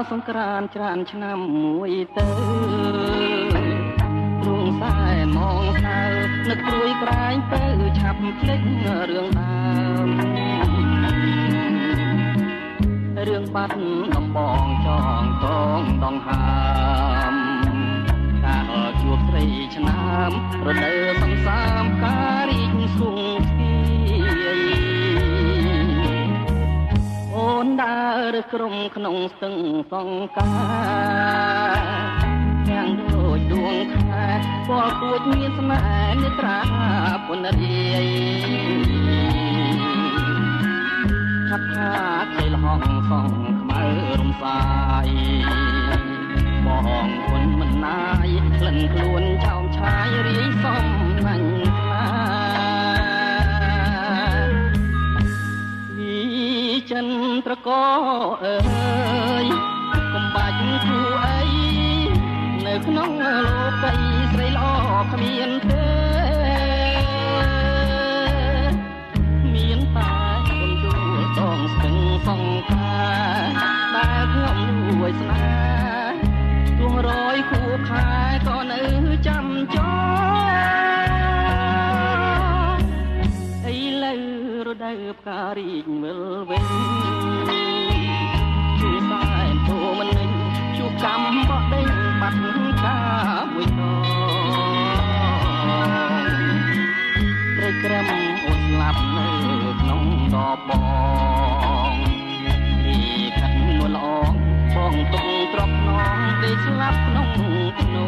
សង្ក្រានច្រើនឆ្នាំមួយទៅទ្រង់សែនមកសើនឹកព្រួយក្រែងទៅឆាប់ភ្លេចរឿងដើមរឿងបាត់ដំបងចងកងដងហើមកាលជួបស្រីឆ្នាមរដូវសំសាមការរីកសួងស្គីអូនដើរក្រុមក្នុងស្ទឹងសង្ការទាំងដូចដួងខែពលគួចមានស្នេហ៍នេត្រាពុនរាយឆាប់ថាជ័យលហងសងខ្មៅរំសាយបងគុណមិនណាយក្លិនខ្លួនចោមឆាយរាយសំណាញ់ខ្លាវិចិត្រកអើយកុំបាច់គូអីនៅក្នុងលោកីស្រីល្អគ្មានទេមានតែคนดูต้องស្ទឹងសង្ការដែលខ្ញុំលួយស្នេហ៍ទោះរយខួបខែក៏នៅចាំចោឥឡូវរដូវផ្ការីកវិលវិញជួយសែនទូមិនញជួបកម្មបដេញបាត់កាមួយដងត្រីក្រឹមអូនស្លាប់នៅក្នុងដបបងពីខាត់មួយល្អងបងទុកត្រប់ខ្នងពេលស្លាប់ក្នុងភ្ន